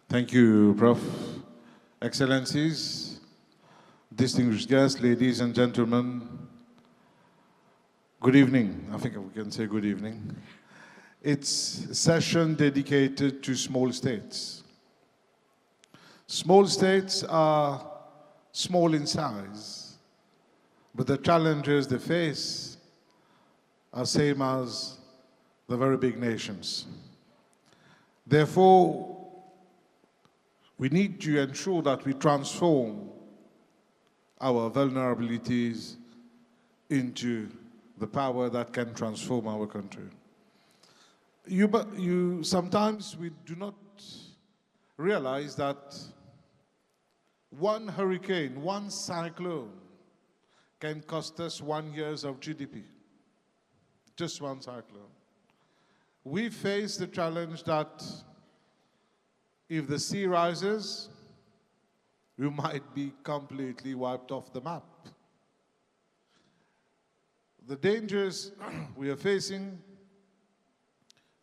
Thank you, Prof. Excellencies, distinguished guests, ladies and gentlemen, good evening. I think we can say good evening. It's a session dedicated to small states. Small states are small in size, but the challenges they face are same as the very big nations. Therefore, we need to ensure that we transform our vulnerabilities into the power that can transform our country. Sometimes we do not realize that one hurricane, one cyclone can cost us 1 year of GDP. Just one cyclone. We face the challenge that if the sea rises, we might be completely wiped off the map. The dangers we are facing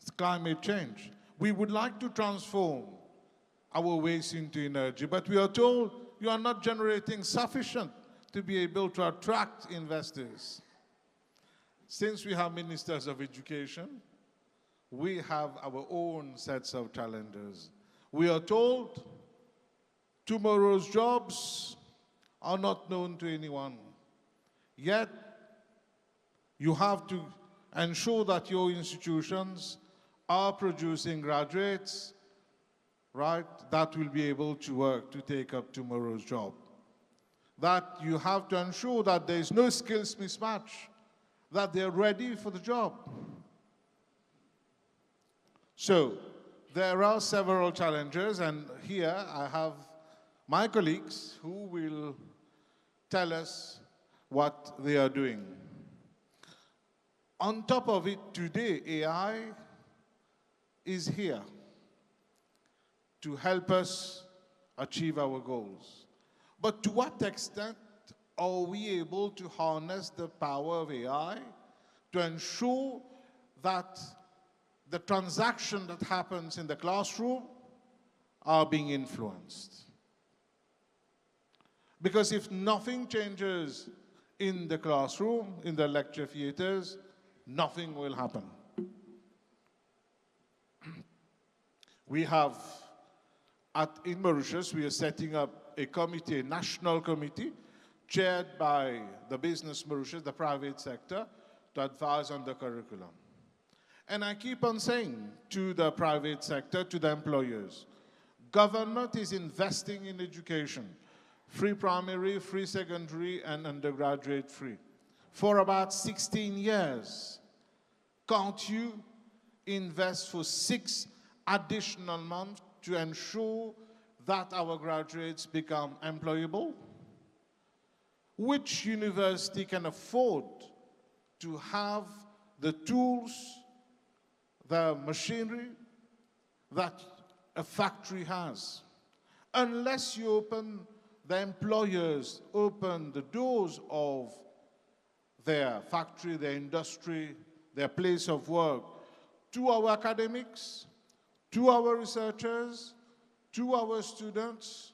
is climate change. We would like to transform our waste into energy, but we are told you are not generating sufficient to be able to attract investors. Since we have ministers of education, we have our own sets of challenges. We are told tomorrow's jobs are not known to anyone. Yet, you have to ensure that your institutions are producing graduates, right, that will be able to work to take up tomorrow's job. That you have to ensure that there is no skills mismatch, that they're ready for the job. So, there are several challenges, and here I have my colleagues who will tell us what they are doing. On top of it, today, AI is here to help us achieve our goals. But to what extent are we able to harness the power of AI to ensure that the transaction that happens in the classroom are being influenced? Because if nothing changes in the classroom, in the lecture theaters, nothing will happen. We have, in Mauritius, we are setting up a committee, a national committee, chaired by the Business Mauritius, the private sector, to advise on the curriculum. And I keep on saying to the private sector, to the employers, government is investing in education, free primary, free secondary, and undergraduate free, for about 16 years. Can't you invest for 6 additional months to ensure that our graduates become employable? Which university can afford to have the tools, the machinery that a factory has? Unless you open, the employers open the doors of their factory, their industry, their place of work to our academics, to our researchers, to our students,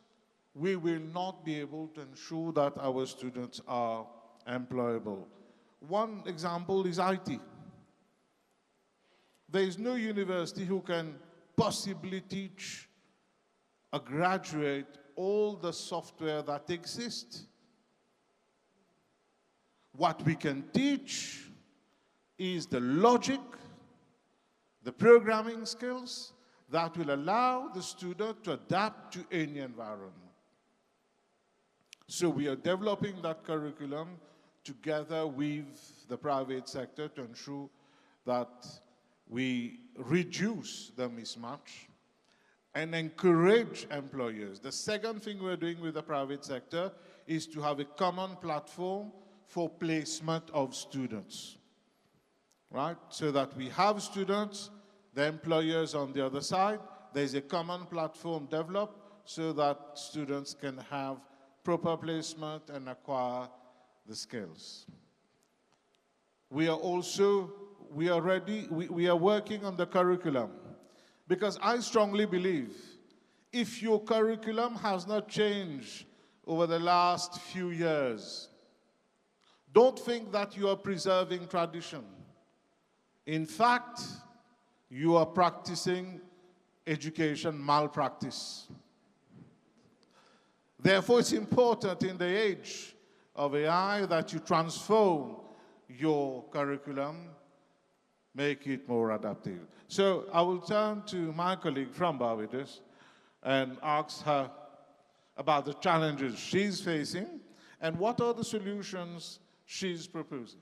we will not be able to ensure that our students are employable. One example is IT. There is no university who can possibly teach a graduate all the software that exists. What we can teach is the logic, the programming skills that will allow the student to adapt to any environment. So we are developing that curriculum together with the private sector to ensure that we reduce the mismatch and encourage employers. The second thing we're doing with the private sector is to have a common platform for placement of students, right? So that we have students, the employers on the other side, there's a common platform developed so that students can have proper placement and acquire the skills. We are working on the curriculum because I strongly believe If your curriculum has not changed over the last few years, don't think that you are preserving tradition. In fact, you are practicing education malpractice. Therefore, it's important in the age of AI that you transform your curriculum, make it more adaptive. So I will turn to my colleague from Barbados and ask her about the challenges she's facing and what are the solutions she's proposing.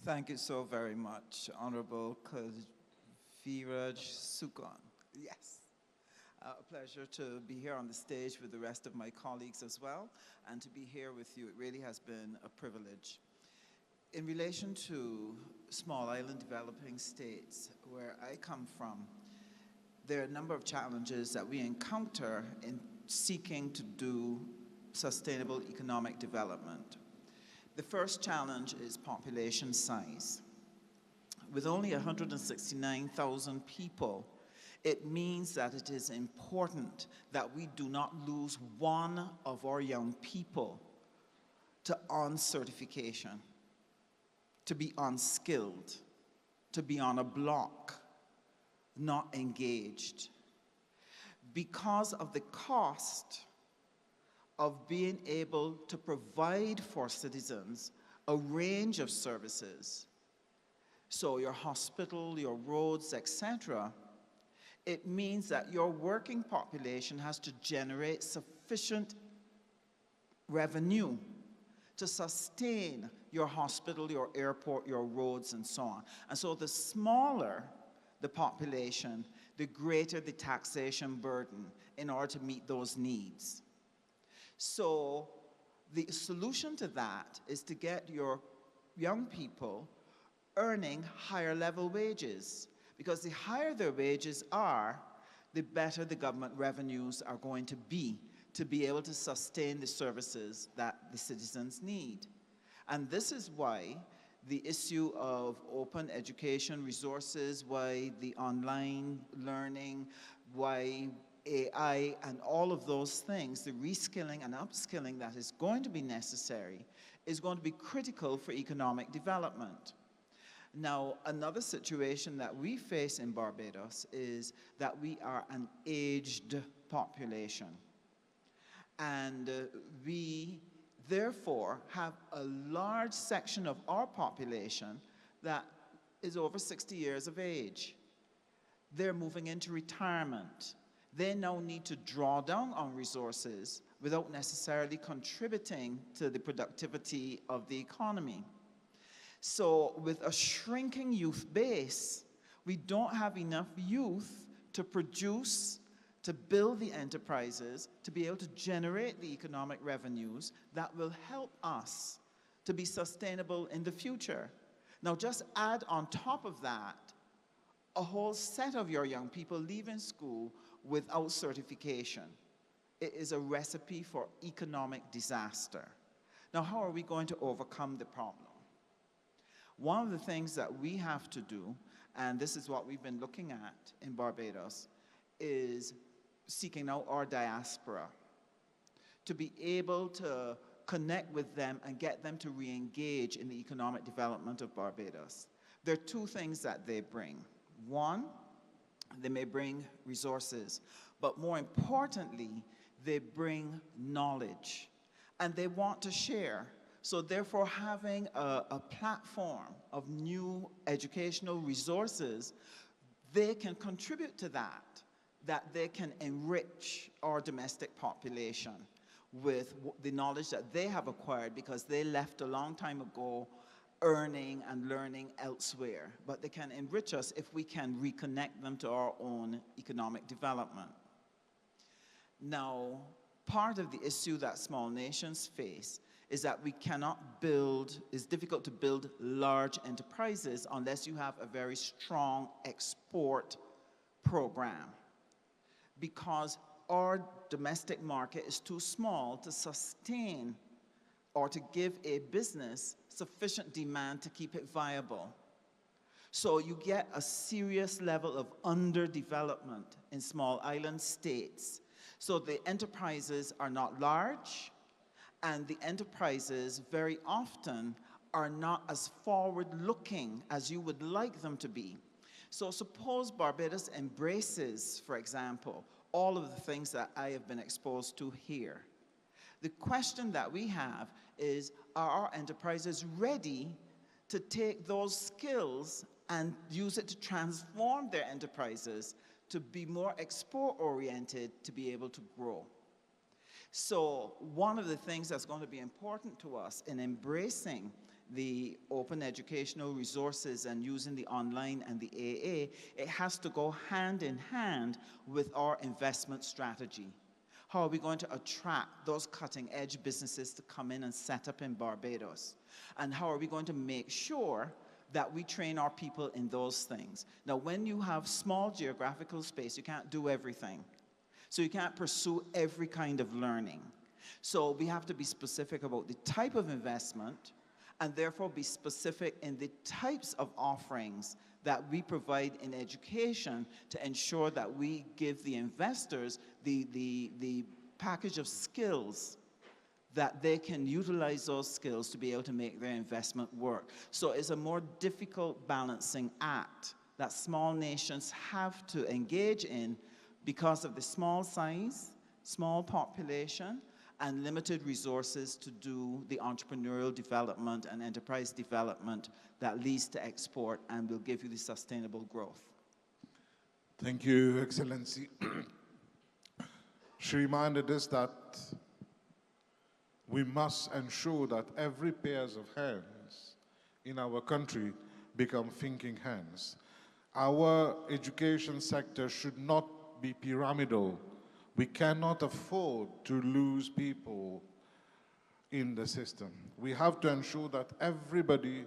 Thank you so very much, Honorable Kaviraj Sukon. Yes. A pleasure to be here on the stage with the rest of my colleagues as well, and to be here with you. It really has been a privilege. In relation to small island developing states, where I come from, there are a number of challenges that we encounter in seeking to do sustainable economic development. The first challenge is population size. With only 169,000 people, it means that it is important that we do not lose one of our young people to uncertification, to be unskilled, to be on a block, not engaged. Because of the cost of being able to provide for citizens a range of services, so your hospital, your roads, etc., it means that your working population has to generate sufficient revenue to sustain your hospital, your airport, your roads, and so on. And so the smaller the population, the greater the taxation burden in order to meet those needs. So the solution to that is to get your young people earning higher level wages, because the higher their wages are, the better the government revenues are going to be able to sustain the services that the citizens need. And this is why the issue of open education resources, why the online learning, why AI and all of those things, the reskilling and upskilling that is going to be necessary, is going to be critical for economic development. Now, another situation that we face in Barbados is that we are an aged population. And we, therefore, have a large section of our population that is over 60 years of age. They're moving into retirement. They now need to draw down on resources without necessarily contributing to the productivity of the economy. So with a shrinking youth base, we don't have enough youth to produce, to build the enterprises, to be able to generate the economic revenues that will help us to be sustainable in the future. Now just add on top of that a whole set of your young people leaving school without certification. It is a recipe for economic disaster. Now, how are we going to overcome the problem? One of the things that we have to do, and this is what we've been looking at in Barbados, is seeking out our diaspora to be able to connect with them and get them to re-engage in the economic development of Barbados. There are two things that they bring. One, they may bring resources, but more importantly, they bring knowledge, and they want to share. So therefore, having a platform of new educational resources, they can contribute to that they can enrich our domestic population with the knowledge that they have acquired because they left a long time ago earning and learning elsewhere. But they can enrich us if we can reconnect them to our own economic development. Now, part of the issue that small nations face is that we cannot build, it's difficult to build large enterprises unless you have a very strong export program, because our domestic market is too small to sustain or to give a business sufficient demand to keep it viable. So you get a serious level of underdevelopment in small island states. So the enterprises are not large, and the enterprises very often are not as forward-looking as you would like them to be. So suppose Barbados embraces, for example, all of the things that I have been exposed to here. The question that we have is, are our enterprises ready to take those skills and use it to transform their enterprises to be more export-oriented, to be able to grow? So one of the things that's going to be important to us in embracing the open educational resources and using the online and the AA, it has to go hand in hand with our investment strategy. How are we going to attract those cutting-edge businesses to come in and set up in Barbados? And how are we going to make sure that we train our people in those things? Now, when you have small geographical space, you can't do everything. So you can't pursue every kind of learning. So we have to be specific about the type of investment, and therefore be specific in the types of offerings that we provide in education to ensure that we give the investors the package of skills that they can utilize those skills to be able to make their investment work. So it's a more difficult balancing act that small nations have to engage in because of the small size, small population, and limited resources to do the entrepreneurial development and enterprise development that leads to export and will give you the sustainable growth. Thank you, Excellency. She reminded us that we must ensure that every pairs of hands in our country become thinking hands. Our education sector should not be pyramidal. We cannot afford to lose people in the system. We have to ensure that everybody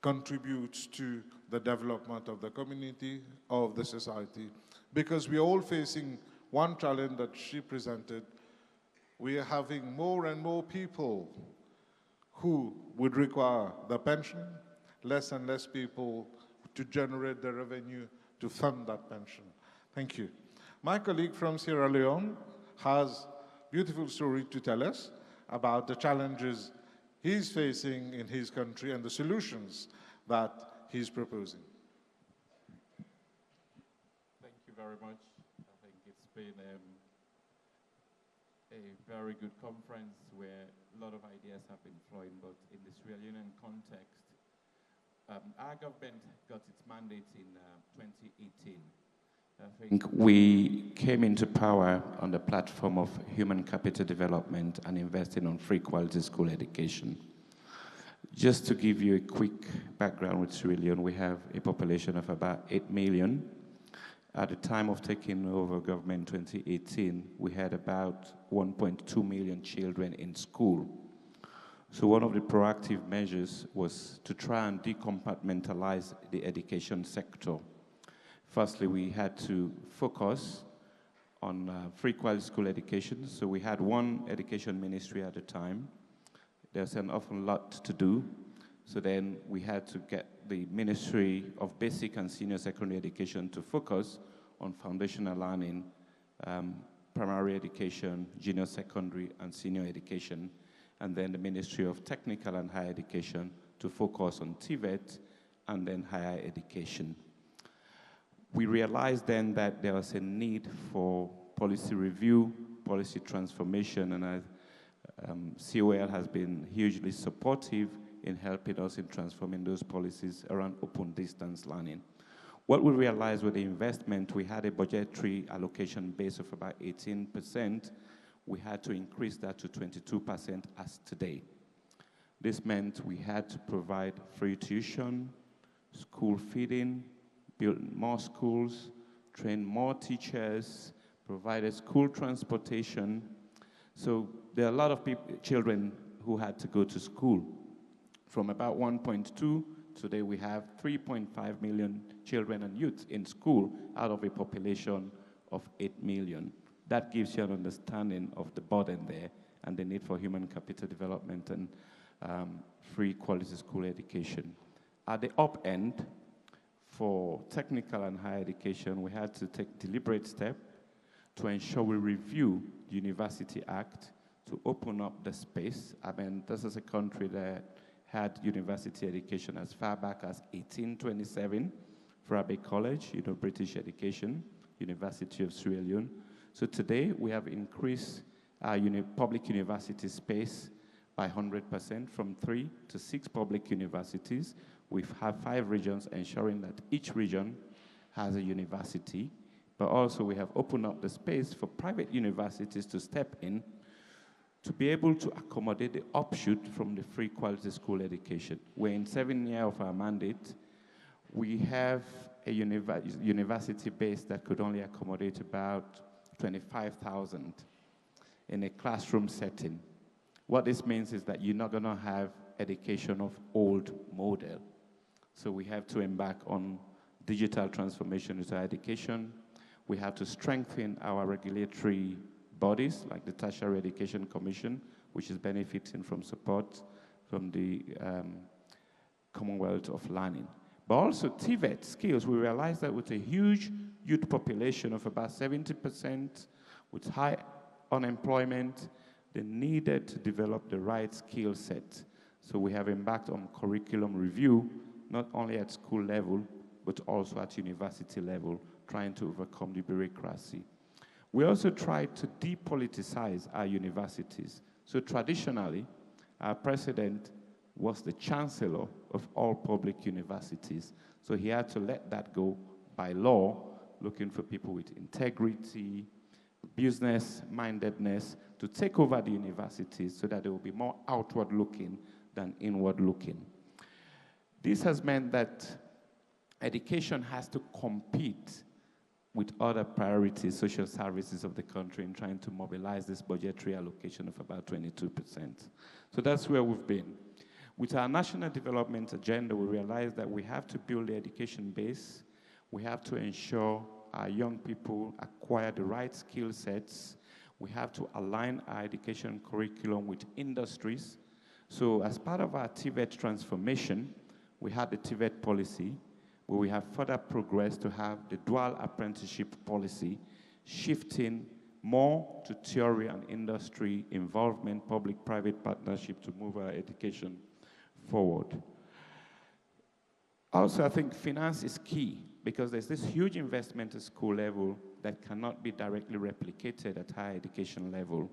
contributes to the development of the community, of the society, because we are all facing one challenge that she presented. We are having more and more people who would require the pension, less and less people to generate the revenue to fund that pension. Thank you. My colleague from Sierra Leone has a beautiful story to tell us about the challenges he's facing in his country and the solutions that he's proposing. Thank you very much. I think it's been a very good conference where a lot of ideas have been flowing, but in the Sierra Leonean context, our government got its mandate in 2018. I think we came into power on the platform of human capital development and investing on free quality school education. Just to give you a quick background with Sierra Leone, we have a population of about 8 million. At the time of taking over government in 2018, we had about 1.2 million children in school. So one of the proactive measures was to try and decompartmentalize the education sector. Firstly, we had to focus on free quality school education. So we had one education ministry at the time. There's an awful lot to do. So then we had to get the Ministry of Basic and Senior Secondary Education to focus on foundational learning, primary education, junior secondary, and senior education. And then the Ministry of Technical and Higher Education to focus on TVET and then higher education. We realized then that there was a need for policy review, policy transformation, and COL has been hugely supportive in helping us in transforming those policies around open distance learning. What we realized with the investment, we had a budgetary allocation base of about 18%. We had to increase that to 22% as today. This meant we had to provide free tuition, school feeding, build more schools, train more teachers, provide school transportation. So there are a lot of children who had to go to school. From about 1.2, today we have 3.5 million children and youth in school out of a population of 8 million. That gives you an understanding of the burden there and the need for human capital development and free quality school education. At the up end, for technical and higher education, we had to take deliberate steps to ensure we review the University Act to open up the space. I mean, this is a country that had university education as far back as 1827 for Abbey College, British education, University of Sierra Leone. So today we have increased our public university space by 100% from 3 to 6 public universities. We have 5 regions, ensuring that each region has a university, but also we have opened up the space for private universities to step in to be able to accommodate the offshoot from the free quality school education. We're in 7 years of our mandate. We have a university base that could only accommodate about 25,000 in a classroom setting. What this means is that you're not going to have education of old model. So we have to embark on digital transformation with our education. We have to strengthen our regulatory bodies like the Tertiary Education Commission, which is benefiting from support from the Commonwealth of Learning. But also TVET skills, we realized that with a huge youth population of about 70% with high unemployment, they needed to develop the right skill set. So we have embarked on curriculum review, not only at school level, but also at university level, trying to overcome the bureaucracy. We also tried to depoliticize our universities. So traditionally, our president was the chancellor of all public universities. So he had to let that go by law, looking for people with integrity, business-mindedness to take over the universities so that they will be more outward-looking than inward-looking. This has meant that education has to compete with other priorities, social services of the country, in trying to mobilize this budgetary allocation of about 22%. So that's where we've been. With our national development agenda, we realized that we have to build the education base. We have to ensure our young people acquire the right skill sets. We have to align our education curriculum with industries. So as part of our TVET transformation, we had the TVET policy, where we have further progressed to have the dual apprenticeship policy, shifting more to theory and industry involvement, public-private partnership to move our education forward. Also, I think finance is key because there's this huge investment at school level that cannot be directly replicated at higher education level.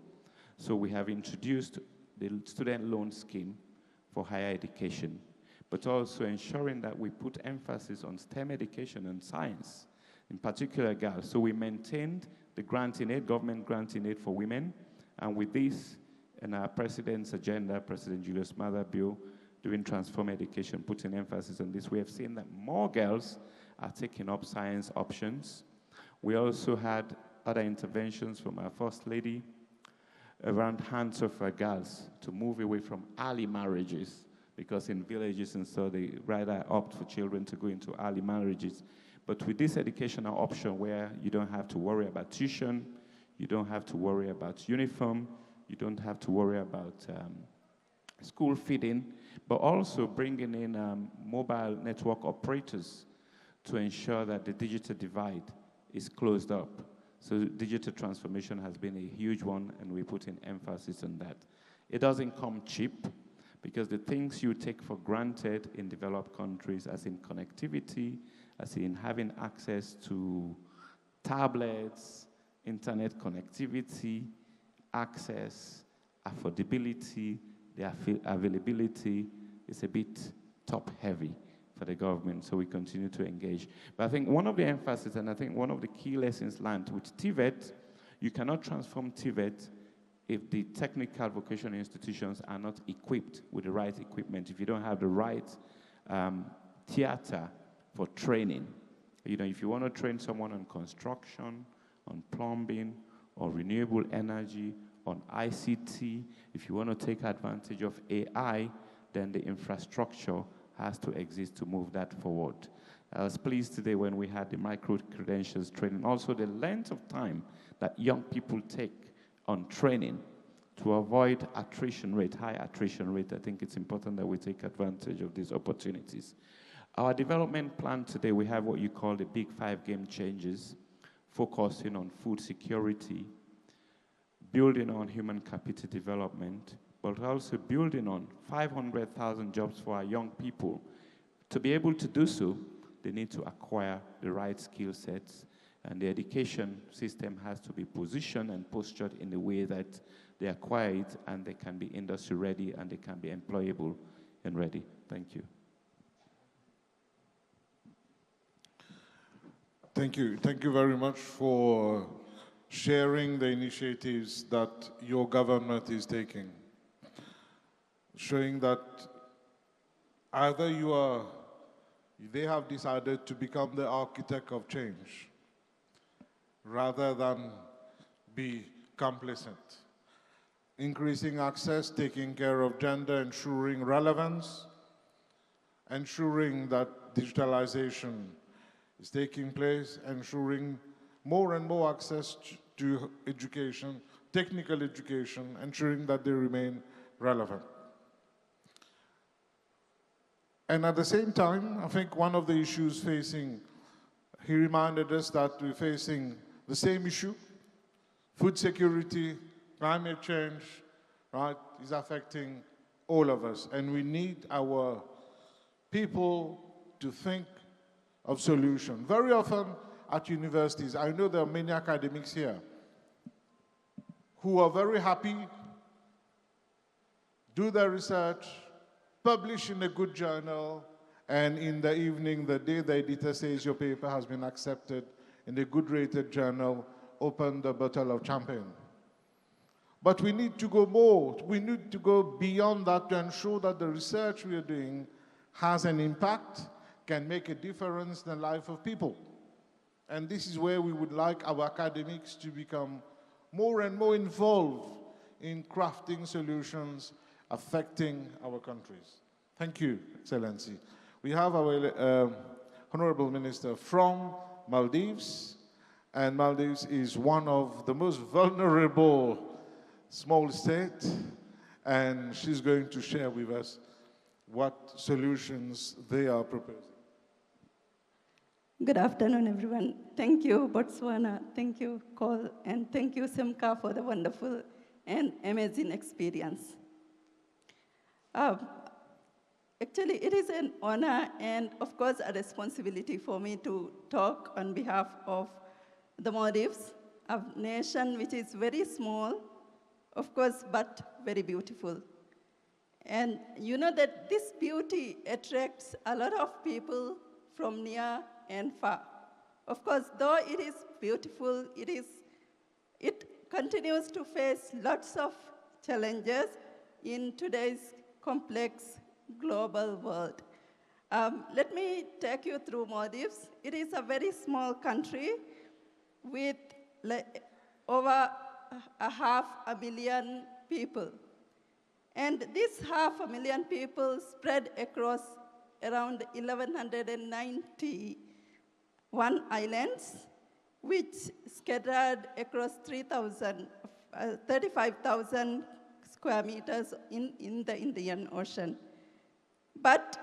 So we have introduced the student loan scheme for higher education, but also ensuring that we put emphasis on STEM education and science, in particular girls. So we maintained the granting aid, government granting aid for women, and with this, in our president's agenda, President Julius Maada bill, doing transform education, putting emphasis on this, we have seen that more girls are taking up science options. We also had other interventions from our First Lady around hands of our girls to move away from early marriages, because in villages and so they rather opt for children to go into early marriages. But with this educational option where you don't have to worry about tuition, you don't have to worry about uniform, you don't have to worry about school feeding, but also bringing in mobile network operators to ensure that the digital divide is closed up. So digital transformation has been a huge one, and we put in emphasis on that. It doesn't come cheap, because the things you take for granted in developed countries, as in connectivity, as in having access to tablets, internet connectivity, access, affordability, the availability is a bit top-heavy for the government, so we continue to engage. But I think one of the emphasis, and I think one of the key lessons learned with TVET, you cannot transform TVET if the technical vocational institutions are not equipped with the right equipment, if you don't have the right theater for training. You know, if you want to train someone on construction, on plumbing, or renewable energy, on ICT, if you want to take advantage of AI, then the infrastructure has to exist to move that forward. I was pleased today when we had the micro-credentials training, also the length of time that young people take on training to avoid attrition rate, high attrition rate. I think it's important that we take advantage of these opportunities. Our development plan today, we have what you call the Big Five game changes, focusing on food security, building on human capital development, but also building on 500,000 jobs for our young people. To be able to do so, they need to acquire the right skill sets, and the education system has to be positioned and postured in a way that they acquire it and they can be industry ready and they can be employable and ready. Thank you. Thank you. Thank you very much for sharing the initiatives that your government is taking, showing that either they have decided to become the architect of change rather than be complacent. Increasing access, taking care of gender, ensuring relevance, ensuring that digitalization is taking place, ensuring more and more access to education, technical education, ensuring that they remain relevant. And at the same time, I think one of the issues facing, he reminded us that we're facing the same issue, food security, climate change, right, is affecting all of us. And we need our people to think of solution. Very often at universities, I know there are many academics here who are very happy, do their research, publish in a good journal, and in the evening, the day the editor says your paper has been accepted in a good rated journal, open the bottle of champagne. But we need to go more. We need to go beyond that to ensure that the research we are doing has an impact, can make a difference in the life of people. And this is where we would like our academics to become more and more involved in crafting solutions affecting our countries. Thank you, Excellency. We have our Honorable Minister from Maldives, and Maldives is one of the most vulnerable small states, and she's going to share with us what solutions they are proposing. Good afternoon, everyone. Thank you, Botswana. Thank you, Cole, and thank you, Simca, for the wonderful and amazing experience. Actually, it is an honor and, of course, a responsibility for me to talk on behalf of the Maldives, a nation which is very small, of course, but very beautiful. And you know that this beauty attracts a lot of people from near and far. Of course, though it is beautiful, it continues to face lots of challenges in today's complex global world. Let me take you through Maldives. It is a very small country with over 500,000 people. And these 500,000 people spread across around 1,191 islands, which scattered across 35,000 square meters in the Indian Ocean. But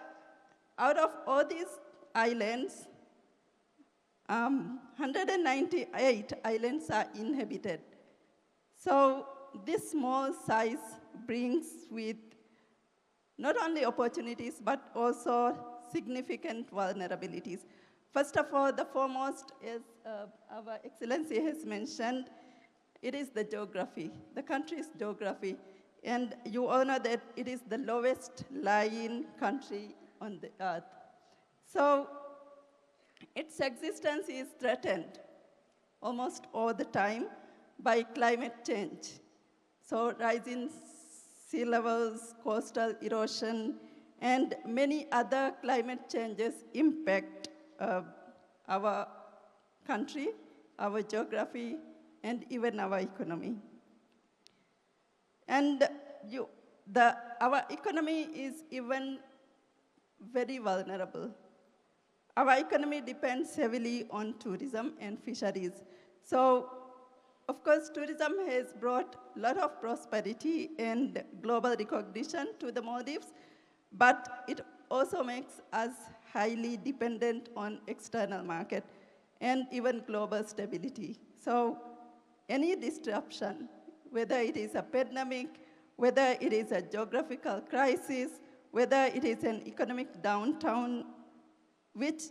out of all these islands, 198 islands are inhabited. So this small size brings with not only opportunities, but also significant vulnerabilities. First of all, the foremost, as our Excellency has mentioned, it is the geography, the country's geography. And you all know that it is the lowest lying country on the earth. So its existence is threatened almost all the time by climate change. So rising sea levels, coastal erosion, and many other climate changes impact our country, our geography, and even our economy. And our economy is even very vulnerable. Our economy depends heavily on tourism and fisheries. So, of course, tourism has brought a lot of prosperity and global recognition to the Maldives, but it also makes us highly dependent on external market and even global stability. So any disruption, whether it is a pandemic, whether it is a geographical crisis, whether it is an economic downturn, which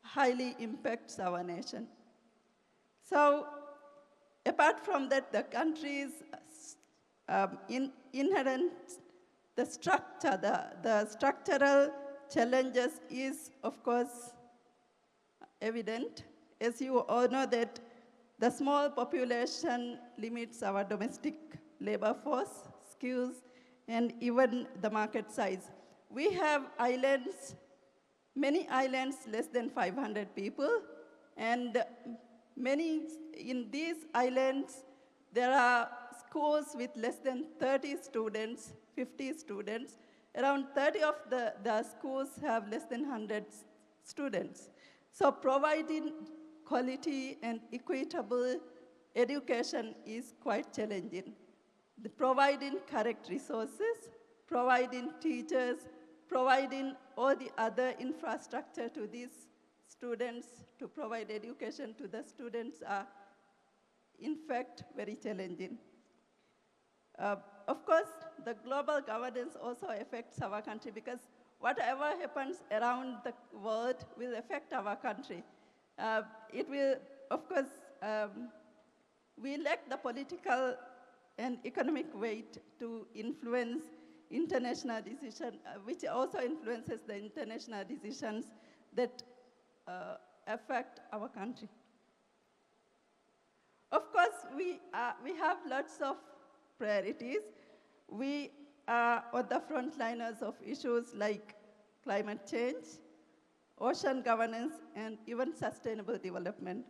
highly impacts our nation. So apart from that, the country's inherent, the structure, the structural challenges is, of course, evident. As you all know that the small population limits our domestic labor force, skills, and even the market size. We have islands, many islands less than 500 people, and many in these islands, there are schools with less than 30 students, 50 students. Around 30 of the schools have less than 100 students. So providing quality and equitable education is quite challenging. Providing correct resources, providing teachers, providing all the other infrastructure to these students to provide education to the students are, in fact, very challenging. Of course, the global governance also affects our country because whatever happens around the world will affect our country. It will, of course, we lack the political and economic weight to influence international decisions, which also influences the international decisions that affect our country. Of course, we have lots of priorities. We are on the frontliners of issues like climate change, ocean governance, and even sustainable development.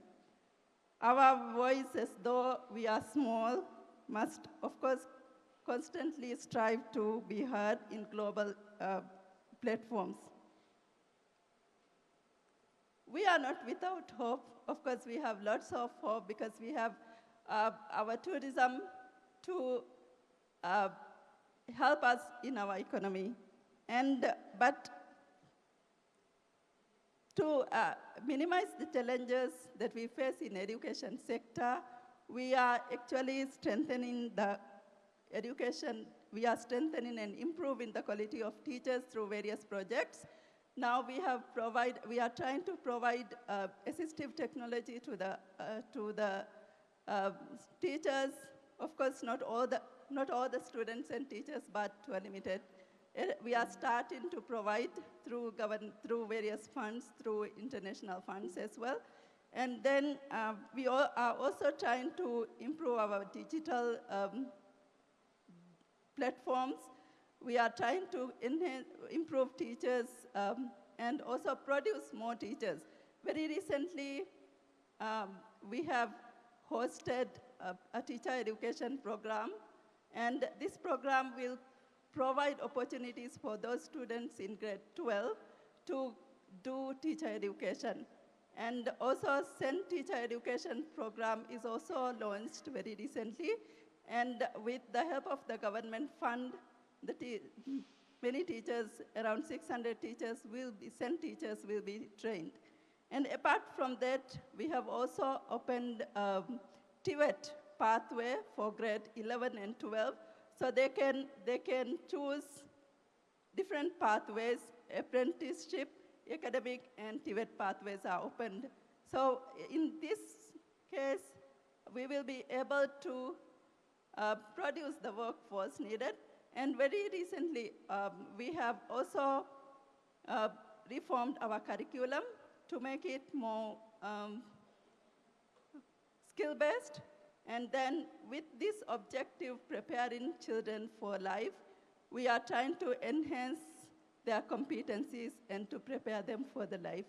Our voices, though we are small, must, of course, constantly strive to be heard in global platforms. We are not without hope. Of course, we have lots of hope because we have our tourism to help us in our economy. But to minimize the challenges that we face in education sector, we are actually strengthening the education. We are strengthening and improving the quality of teachers through various projects. Now we are trying to provide assistive technology to the teachers. Of course, not all the students and teachers, but to a limited. We are starting to provide through various funds, through international funds as well. And then we are also trying to improve our digital platforms. We are trying to improve teachers and also produce more teachers. Very recently, we have hosted a teacher education program, and this program will provide opportunities for those students in grade 12 to do teacher education. And also, SEND teacher education program is also launched very recently, and with the help of the government fund, many teachers, around 600 teachers SEND teachers will be trained. And apart from that, we have also opened TVET pathway for grade 11 and 12, so they can choose different pathways, apprenticeship, academic, and TVET pathways are opened. So in this case, we will be able to produce the workforce needed. And very recently, we have also reformed our curriculum to make it more skill-based. And then with this objective, preparing children for life, we are trying to enhance their competencies and to prepare them for the life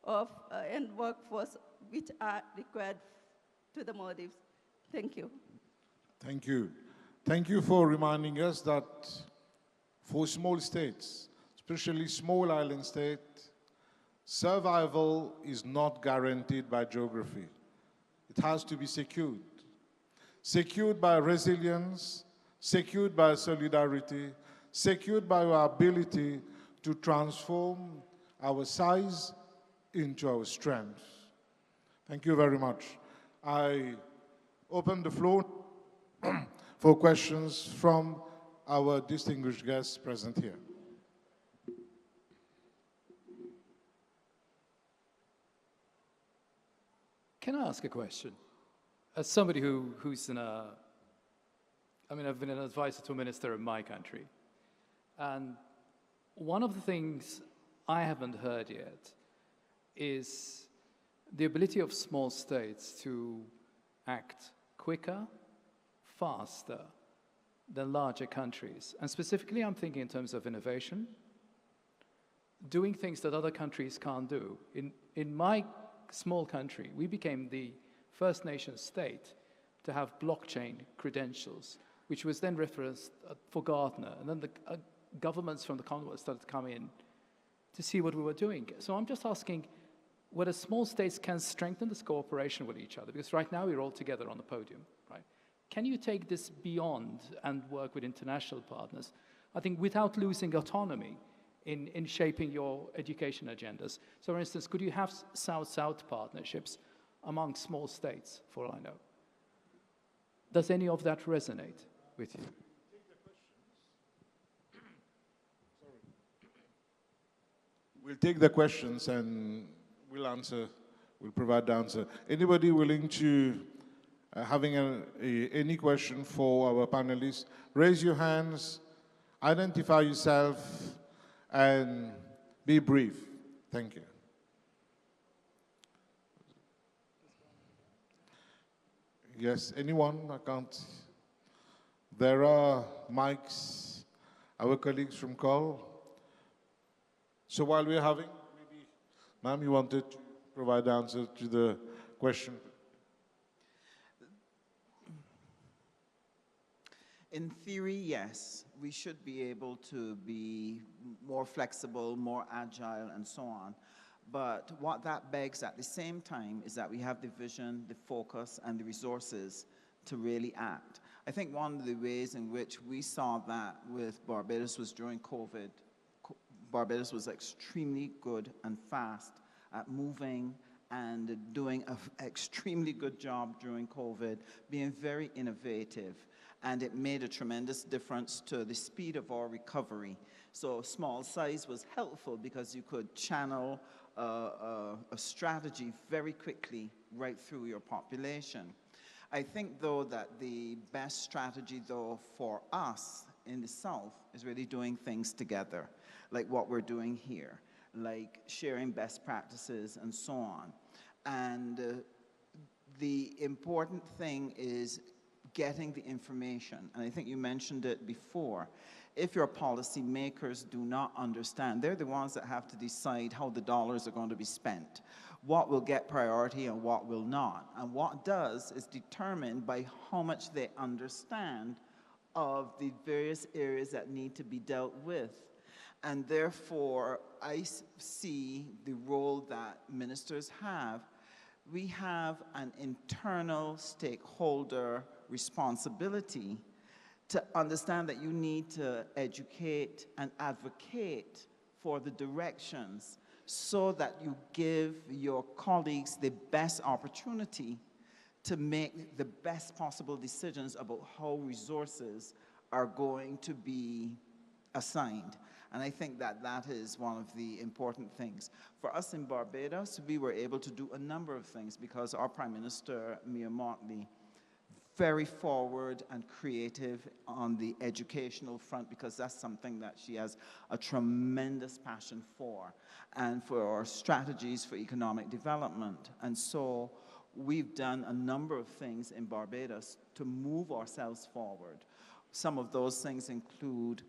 of and workforce which are required to the Maldives. Thank you. Thank you. Thank you for reminding us that for small states, especially small island states, survival is not guaranteed by geography. It has to be secured. Secured by resilience, secured by solidarity, secured by our ability to transform our size into our strength. Thank you very much. I open the floor for questions from our distinguished guests present here. Can I ask a question? As somebody who's I've been an advisor to a minister in my country, and one of the things I haven't heard yet is the ability of small states to act quicker, faster than larger countries. And specifically, I'm thinking in terms of innovation, doing things that other countries can't do. In my small country, we became the first nation state to have blockchain credentials, which was then referenced for Gartner. And then the governments from the Commonwealth started to come in to see what we were doing. So I'm just asking whether small states can strengthen this cooperation with each other, because right now we're all together on the podium, right? Can you take this beyond and work with international partners, I think, without losing autonomy in shaping your education agendas? So for instance, could you have South-South partnerships among small states, for all I know? Does any of that resonate with you? We'll take the questions and we'll provide the answer. Anybody willing to, having any question for our panelists, raise your hands, identify yourself, and be brief. Thank you. Yes, anyone? I can't. There are mics, our colleagues from COL. So while we're having, maybe, ma'am, you wanted to provide the answer to the question. In theory, yes, we should be able to be more flexible, more agile, and so on. But what that begs at the same time is that we have the vision, the focus, and the resources to really act. I think one of the ways in which we saw that with Barbados was during COVID. Barbados was extremely good and fast at moving and doing an extremely good job during COVID, being very innovative. And it made a tremendous difference to the speed of our recovery. So small size was helpful because you could channel a strategy very quickly right through your population. I think, though, that the best strategy, though, for us in the South is really doing things together, like what we're doing here, like sharing best practices and so on. And the important thing is getting the information. And I think you mentioned it before. If your policymakers do not understand, they're the ones that have to decide how the dollars are going to be spent, what will get priority and what will not. And what does is determined by how much they understand of the various areas that need to be dealt with. And therefore, I see the role that ministers have. We have an internal stakeholder responsibility to understand that you need to educate and advocate for the directions so that you give your colleagues the best opportunity to make the best possible decisions about how resources are going to be assigned. And I think that that is one of the important things. For us in Barbados, we were able to do a number of things because our Prime Minister, Mia Mottley, very forward and creative on the educational front because that's something that she has a tremendous passion for, and for our strategies for economic development. And so we've done a number of things in Barbados to move ourselves forward. Some of those things include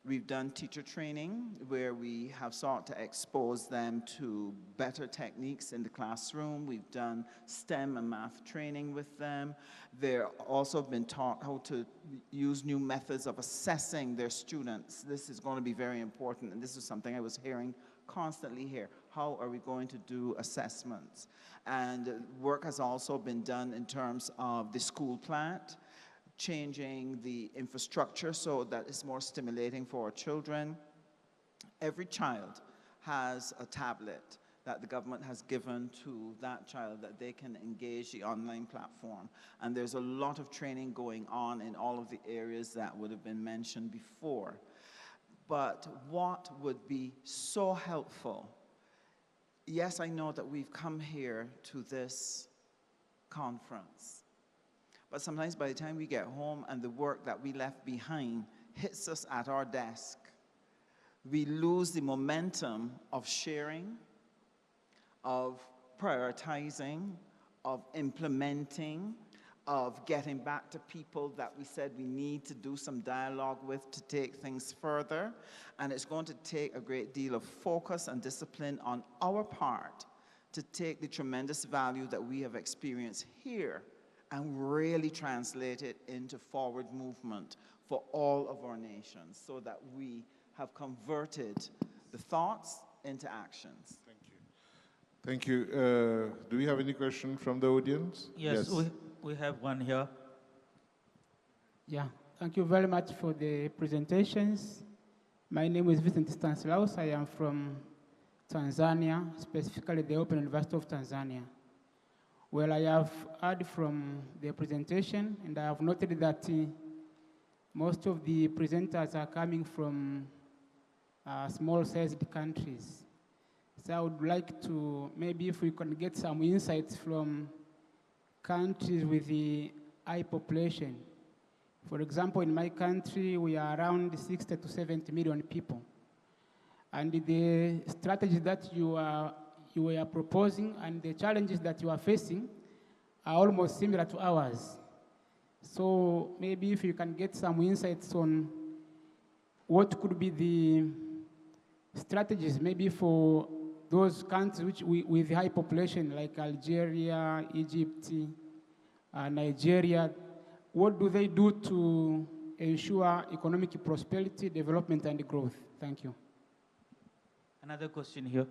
we've done teacher training where we have sought to expose them to better techniques in the classroom. We've done STEM and math training with them. They're also been taught how to use new methods of assessing their students. This is going to be very important, and this is something I was hearing constantly here. How are we going to do assessments? And work has also been done in terms of the school plant, changing the infrastructure so that it's more stimulating for our children. Every child has a tablet that the government has given to that child that they can engage the online platform. And there's a lot of training going on in all of the areas that would have been mentioned before. But what would be so helpful, yes, I know that we've come here to this conference, but sometimes by the time we get home and the work that we left behind hits us at our desk, we lose the momentum of sharing, of prioritizing, of implementing, of getting back to people that we said we need to do some dialogue with to take things further. And it's going to take a great deal of focus and discipline on our part to take the tremendous value that we have experienced here and really translate it into forward movement for all of our nations so that we have converted the thoughts into actions. Thank you. Thank you. Do we have any question from the audience? Yes, we have one here. Yeah, thank you very much for the presentations. My name is Vincent Stanislaus. I am from Tanzania, specifically the Open University of Tanzania. Well, I have heard from the presentation, and I have noted that most of the presenters are coming from small-sized countries. So I would like to, maybe if we can get some insights from countries with the high population. For example, in my country, we are around 60 to 70 million people. And the strategies that you were proposing and the challenges that you are facing are almost similar to ours. So maybe if you can get some insights on what could be the strategies maybe for those countries with high population like Algeria, Egypt, Nigeria, what do they do to ensure economic prosperity, development, and growth? Thank you. Another question here.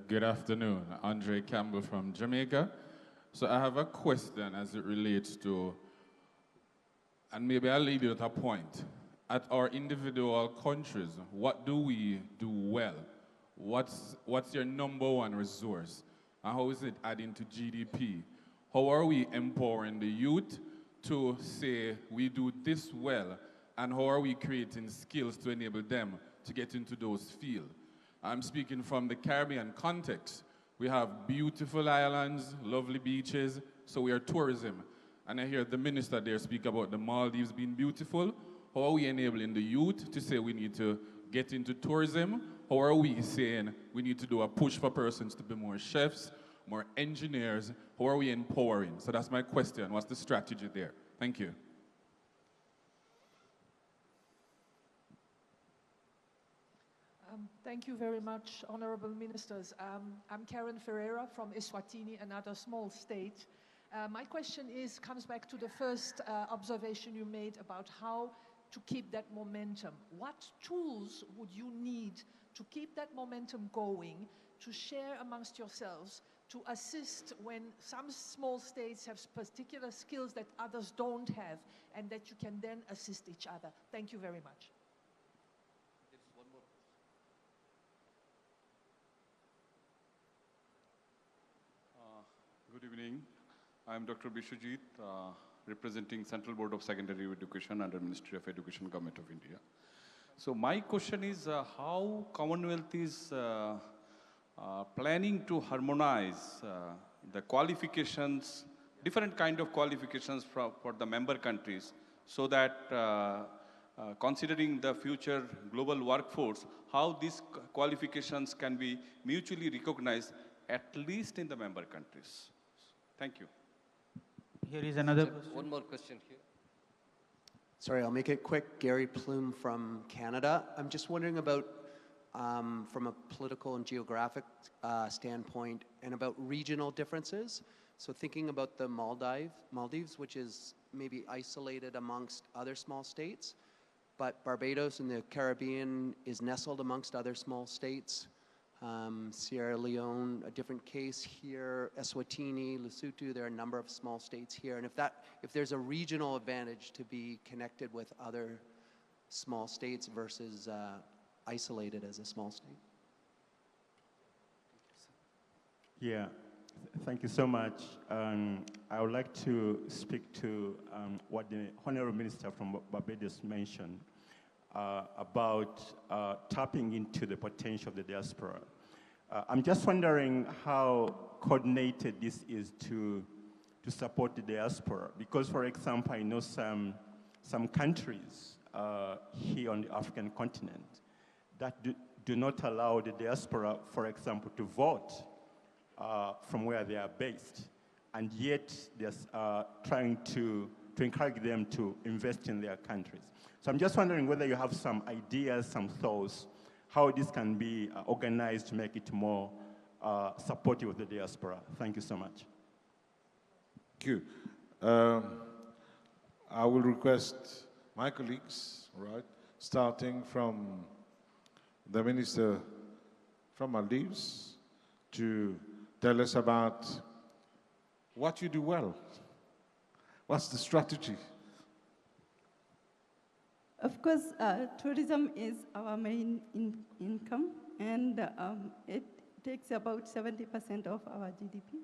Good afternoon, Andre Campbell from Jamaica. So I have a question as it relates to, and maybe I'll leave you at a point. At our individual countries, what do we do well? What's your number one resource? And how is it adding to GDP? How are we empowering the youth to say we do this well? And how are we creating skills to enable them to get into those fields? I'm speaking from the Caribbean context. We have beautiful islands, lovely beaches, so we are tourism. And I hear the minister there speak about the Maldives being beautiful. How are we enabling the youth to say we need to get into tourism? How are we saying we need to do a push for persons to be more chefs, more engineers? How are we empowering? So that's my question. What's the strategy there? Thank you. Thank you very much, honorable ministers. I'm Karen Ferreira from Eswatini, another small state. My question comes back to the first observation you made about how to keep that momentum. What tools would you need to keep that momentum going, to share amongst yourselves, to assist when some small states have particular skills that others don't have, and that you can then assist each other? Thank you very much. Good evening. I'm Dr. Bishwajit, representing Central Board of Secondary Education under Ministry of Education, Government of India. So my question is how Commonwealth is planning to harmonize the qualifications, different kind of qualifications for the member countries, so that considering the future global workforce, how these qualifications can be mutually recognized, at least in the member countries. Thank you. Here is another question. One more question here. Sorry, I'll make it quick. Gary Plume from Canada. I'm just wondering about, from a political and geographic standpoint, and about regional differences. So thinking about the Maldives, which is maybe isolated amongst other small states, but Barbados in the Caribbean is nestled amongst other small states. Sierra Leone, a different case here, Eswatini, Lesotho, there are a number of small states here. And if there's a regional advantage to be connected with other small states versus isolated as a small state. Yeah, thank you so much. I would like to speak to what the Honorable Minister from Barbados mentioned about tapping into the potential of the diaspora. I'm just wondering how coordinated this is to support the diaspora. Because, for example, I know some countries here on the African continent that do not allow the diaspora, for example, to vote from where they are based, and yet they're trying to encourage them to invest in their countries. So I'm just wondering whether you have some ideas, some thoughts, how this can be organized to make it more supportive of the diaspora. Thank you so much. Thank you. I will request my colleagues, right, starting from the Minister from Maldives, to tell us about what you do well. What's the strategy? Of course, tourism is our main income, and it takes about 70% of our GDP.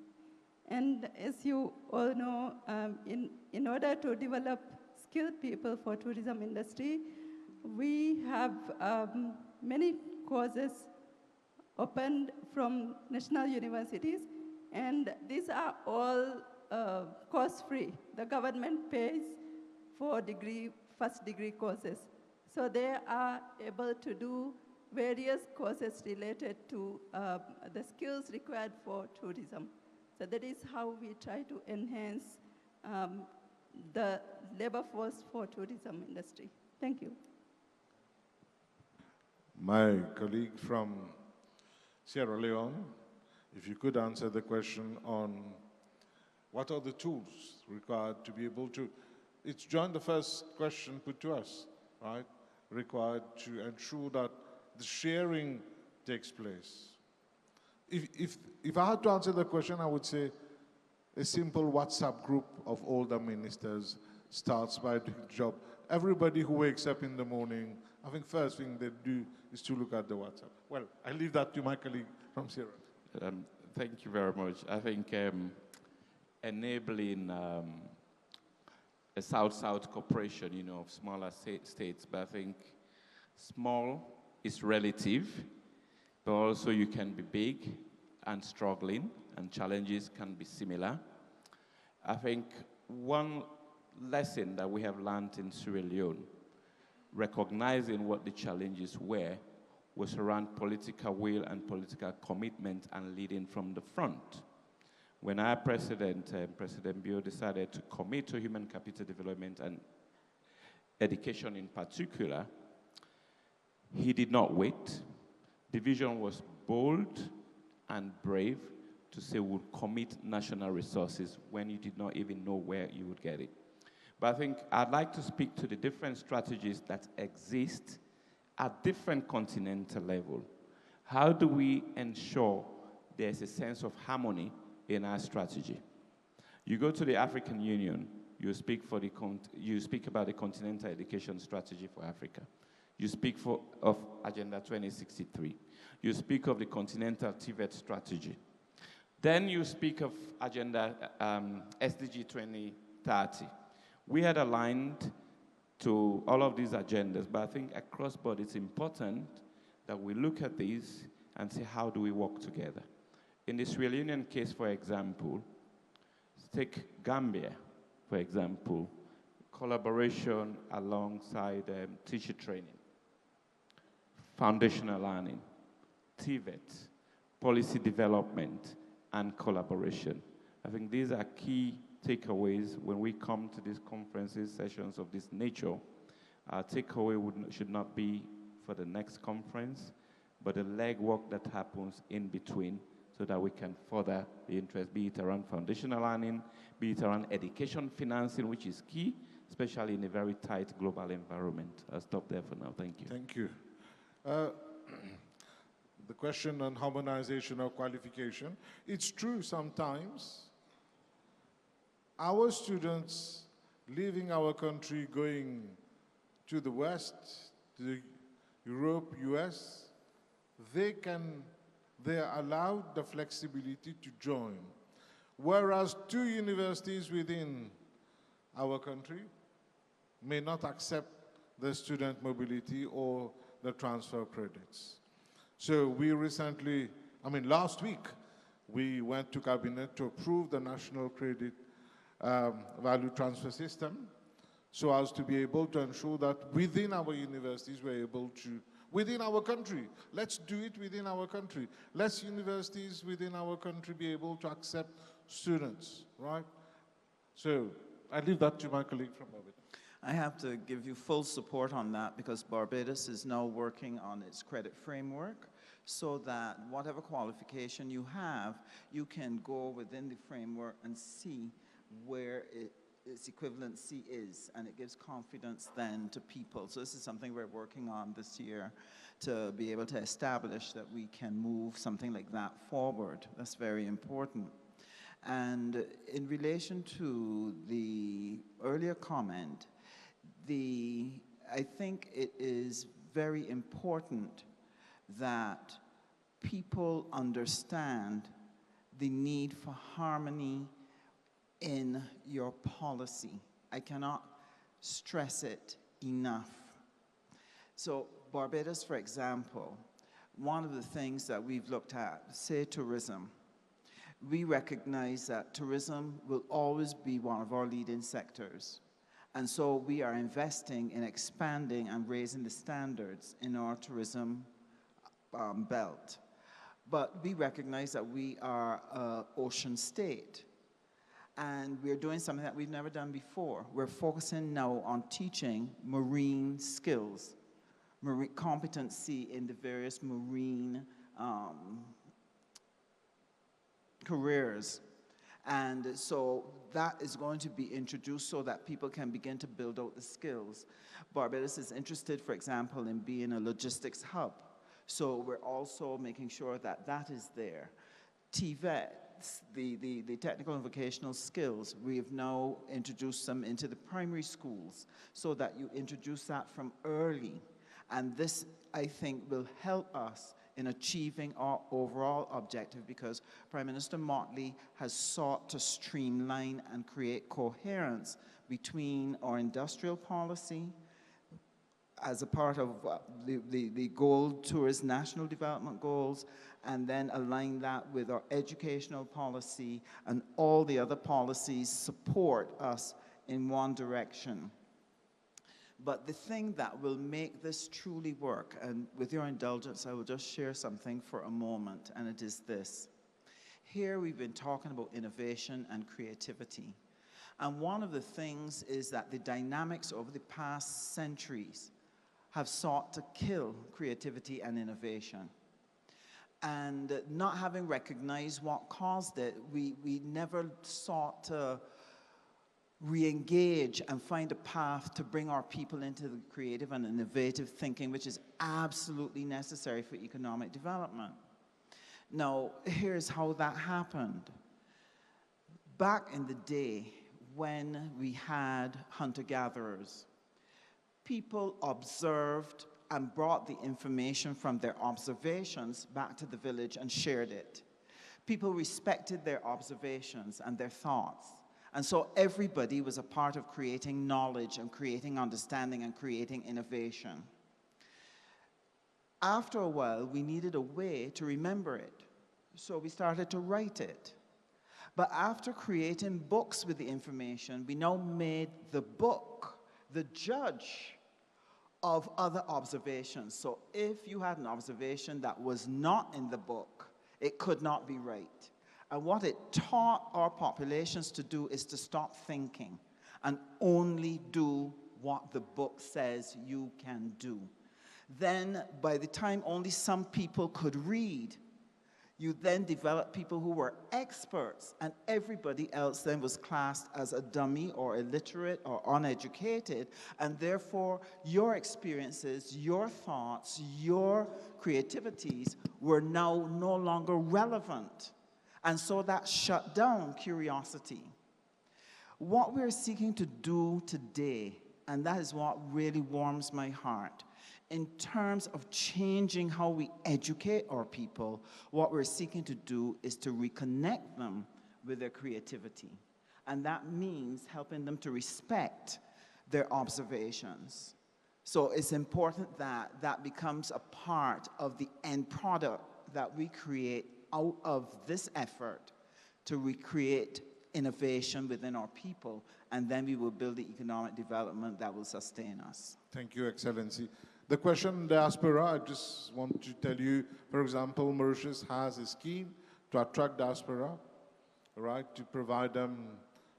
And as you all know, in order to develop skilled people for tourism industry, we have many courses opened from national universities, and these are all cost-free. The government pays for first degree courses. So they are able to do various courses related to the skills required for tourism. So that is how we try to enhance the labor force for tourism industry. Thank you. My colleague from Sierra Leone, if you could answer the question on what are the tools required to be able to, it's joined the first question put to us, right? Required to ensure that the sharing takes place. If I had to answer the question, I would say a simple WhatsApp group of all the ministers starts by doing the job. Everybody who wakes up in the morning, I think first thing they do is to look at the WhatsApp. Well, I leave that to my colleague from Sierra. Thank you very much. I think enabling a South-South cooperation, you know, of smaller states, but I think small is relative, but also you can be big and struggling, and challenges can be similar. I think one lesson that we have learned in Sierra Leone, recognizing what the challenges were, was around political will and political commitment and leading from the front. When our President Bio, decided to commit to human capital development and education in particular, he did not wait. The vision was bold and brave to say we'll commit national resources when you did not even know where you would get it. But I think I'd like to speak to the different strategies that exist at different continental level. How do we ensure there's a sense of harmony in our strategy? You go to the African Union, you speak about the continental education strategy for Africa. You speak of Agenda 2063. You speak of the continental TVET strategy. Then you speak of Agenda SDG 2030. We had aligned to all of these agendas, but I think across board it's important that we look at these and see how do we work together. In the Sierra Leonean case, for example, take Gambia, for example, collaboration alongside teacher training, foundational learning, TVET, policy development, and collaboration. I think these are key takeaways when we come to these conferences, sessions of this nature. Our takeaway should not be for the next conference, but the legwork that happens in between so that we can further the interest, be it around foundational learning, be it around education financing, which is key, especially in a very tight global environment. I'll stop there for now. Thank you. Thank you. the question on harmonization of qualification. It's true sometimes our students leaving our country going to the West, to Europe, US, they are allowed the flexibility to join. Whereas two universities within our country may not accept the student mobility or the transfer credits. So we recently, last week, we went to Cabinet to approve the national credit value transfer system so as to be able to ensure that within our universities we're able to, within our country, let's do it within our country. Let's universities within our country be able to accept students, right? So I leave that to my colleague from Barbados. I have to give you full support on that because Barbados is now working on its credit framework so that whatever qualification you have, you can go within the framework and see where its equivalency is, and it gives confidence then to people. So this is something we're working on this year to be able to establish that we can move something like that forward. That's very important. And in relation to the earlier comment, I think it is very important that people understand the need for harmony in your policy. I cannot stress it enough. So Barbados, for example, one of the things that we've looked at, say tourism, we recognize that tourism will always be one of our leading sectors. And so we are investing in expanding and raising the standards in our tourism belt. But we recognize that we are an ocean state. And we're doing something that we've never done before. We're focusing now on teaching marine skills, marine competency in the various marine careers. And so that is going to be introduced so that people can begin to build out the skills. Barbados is interested, for example, in being a logistics hub. So we're also making sure that that is there. TVET, the technical and vocational skills, we have now introduced them into the primary schools so that you introduce that from early. And this, I think, will help us in achieving our overall objective because Prime Minister Motley has sought to streamline and create coherence between our industrial policy as a part of the goal towards national development goals, and then align that with our educational policy, and all the other policies support us in one direction. But the thing that will make this truly work, and with your indulgence, I will just share something for a moment, and it is this. Here we've been talking about innovation and creativity. And one of the things is that the dynamics over the past centuries have sought to kill creativity and innovation. And not having recognized what caused it, we never sought to re-engage and find a path to bring our people into the creative and innovative thinking, which is absolutely necessary for economic development. Now, here's how that happened. Back in the day when we had hunter-gatherers, people observed and brought the information from their observations back to the village and shared it. People respected their observations and their thoughts. And so everybody was a part of creating knowledge and creating understanding and creating innovation. After a while, we needed a way to remember it. So we started to write it. But after creating books with the information, we now made the book the judge of other observations. So if you had an observation that was not in the book, it could not be right. And what it taught our populations to do is to stop thinking and only do what the book says you can do. Then, by the time only some people could read, You then developed people who were experts, and everybody else then was classed as a dummy or illiterate or uneducated, and therefore your experiences, your thoughts, your creativities were now no longer relevant. And so that shut down curiosity. What we're seeking to do today, and that is what really warms my heart, in terms of changing how we educate our people, what we're seeking to do is to reconnect them with their creativity. And that means helping them to respect their observations. So it's important that that becomes a part of the end product that we create out of this effort to recreate innovation within our people, and then we will build the economic development that will sustain us. Thank you, Excellency. The question diaspora, I just want to tell you, for example, Mauritius has a scheme to attract diaspora, right, to provide them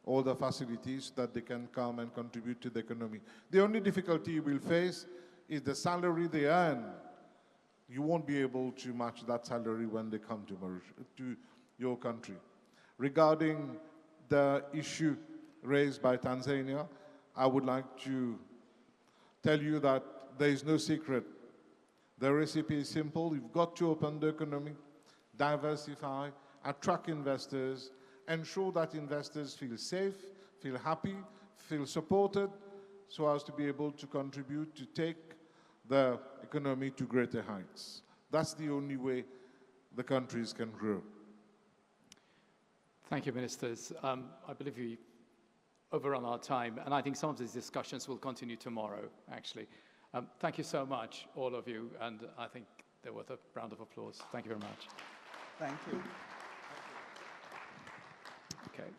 all the facilities that they can come and contribute to the economy. The only difficulty you will face is the salary they earn. You won't be able to match that salary when they come to Mauritius, to your country. Regarding the issue raised by Tanzania, I would like to tell you that there is no secret. The recipe is simple. You've got to open the economy, diversify, attract investors, ensure that investors feel safe, feel happy, feel supported, so as to be able to contribute to take the economy to greater heights. That's the only way the countries can grow. Thank you, Ministers. I believe we overrun our time, and I think some of these discussions will continue tomorrow, actually. Thank you so much, all of you, and I think they're worth a round of applause. Thank you very much. Thank you. Okay.